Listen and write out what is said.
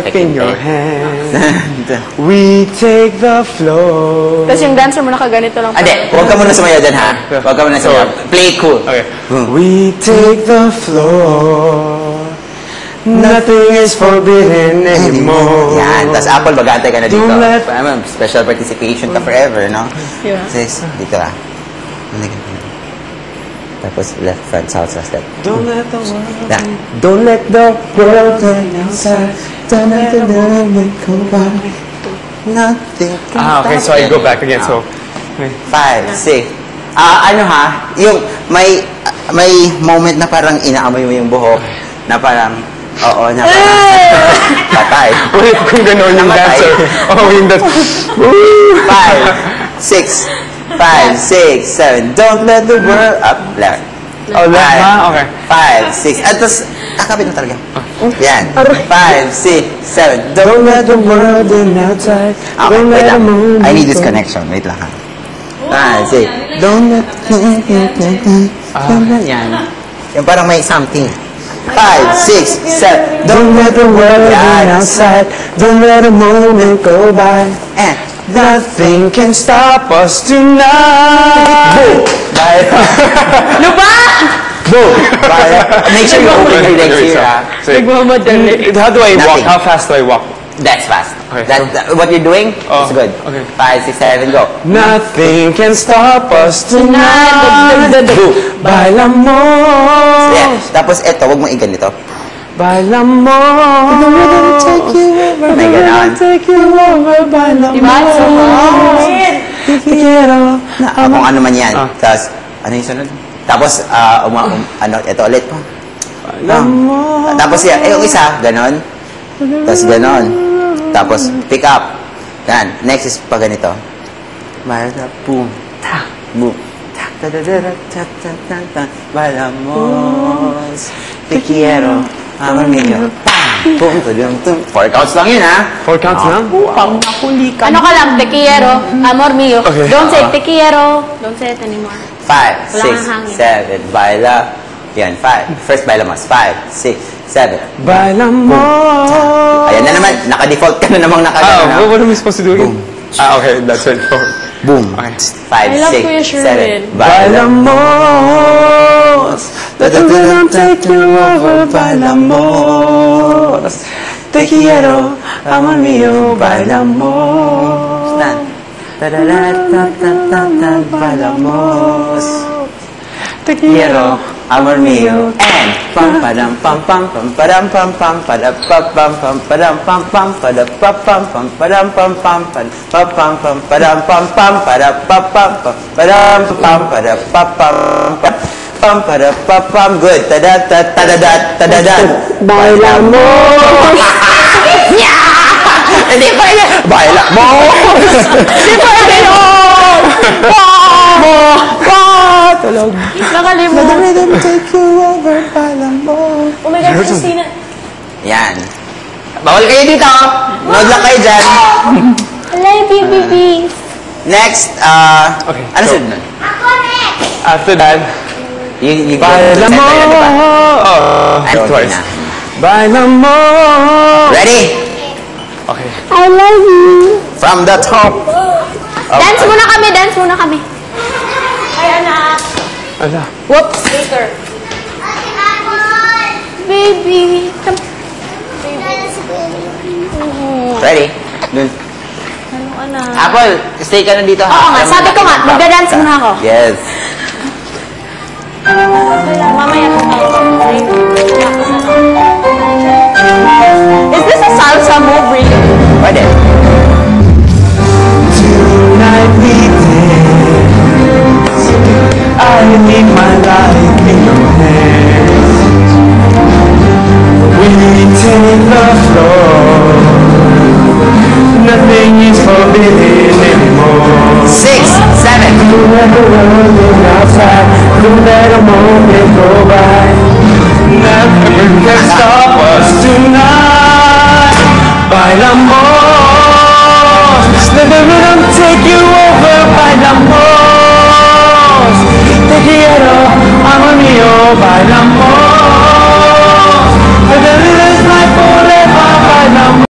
life in your hands. We take the floor. Tapos yung dancer mo nakaganito lang. Hindi, huwag ka muna sumayaw dyan, ha? Huwag ka muna sumayaw. Play it cool. Okay. We take the floor. Nothing is forbidden anymore. Yan. Tapos Apple, mag-aantay ka na dito. Special participation ka forever, no? Yeah. Sis, dito ka. Tapos left front salsa step. Don't let the world. Yeah. Don't let the world turn outside. Don't let the world go by. Nothing can Okay, so I go back again. So, 5, 6. Ano ha? Yung may moment na parang inaamoy mo yung buhok na parang na parang patay. ulit kung gano'n yung dancer. Yung that. 5, 6. 5, 6, 7. Don't let the world up. Left. Oh, left ha? Okay. 5, 6. At tapos, kakapit mo talaga. Yan. 5, 6, 7. Don't let the world in outside. Okay, wait lang. I need this connection. Wait lang ha. 5, 6. Don't let yan. Yung parang may something. 5, 6, 7. Don't let the world in outside. Don't let a moment go by. And nothing can stop us tonight. Boom! Lupa! Boom! make sure you open your legs here, ha? Nagmamadali. How do I walk? Nothing. How fast do I walk? That's fast. Okay. What you're doing Oh, is good. okay. 5, 6, 7, go. Nothing can stop us tonight. Boom! Bailamos. Yes. Tapos eto, wag mo iganito. Bailamos. May ganon. Take you over. Bailamos. Te quiero. Kung ano man yan. Tapos, ano yung sunod? Tapos, ito ulit po. Bailamos. Tapos, yung isa, ganon. Tapos, ganon. Tapos, pick up. Yan. Next is pa ganito. Boom. Ta. Boom. Ta. Ta. Ta. Ta. Ta. Ta. Ta. Bailamos. Te quiero. Amor mío. Boom. Tudum. Tum. 4 counts lang yun, ha? 4 counts lang? Pang nakuli ka. Ano ka lang? Te quiero. Amor mío. Okay. Don't say te quiero. Don't say it anymore. 5, Wala 6, kang hangin. 7. Baila. Yan. 5. First, bailamos. 5, 6, 7. Bailamos. Ayan na naman. Naka-default ka na namang nakagana. What am I supposed to do again? Okay, that's it. Boom. Okay. 5, I love 6, Kuya Sherwin. 7. Bailamos. Let the rhythm take you over. Bailamos. Te quiero, amor mío. Bailamos. Bailamos. Te quiero, amor mío. And pam padam pam pam pam padam pam pam padam pam pam pam padam pam pam padam pam pam pam padam pam pam pam pam pam padam pam pam padam pam pam pam padam pam padam pam pam pam padam pam pam. Good. Tada tada tada tada. bailamos. Hindi pa yan. Bailamos. Di ba yun? Tulog. Nakalimot. Let the rhythm take you over. Bailamos. Oh my God, Christina. Yan. Bawal kayo dito. Nood lang kayo dyan. I love you, baby. Next, Okay, ano so- sunod nun? After that, You bailamos. yun, diba? Oh, I don't twice. na. Bailamos. Ready? Okay. I love you. From the top. Dance muna kami, dance muna kami. Ay, anak. Ala. Whoops. Later. Baby. Come. Ready? Dun. Ano, anak? Apple, stay ka na dito. Oo nga, sabi ko nga, magda-dance muna ako. Yes. Mamaya ko Is this a salsa move, really? Pwede. Tonight we dance. I need my life in your hands. We take the floor. Nothing is forbidden anymore. 6, 7. Don't let the world look outside. Don't let a moment go by. Nothing can stop us tonight. Bailamos. Let the rhythm take you over. Bailamos. Te quiero, amor mío. Bailamos. Let the rhythm fly forever. Bailamos.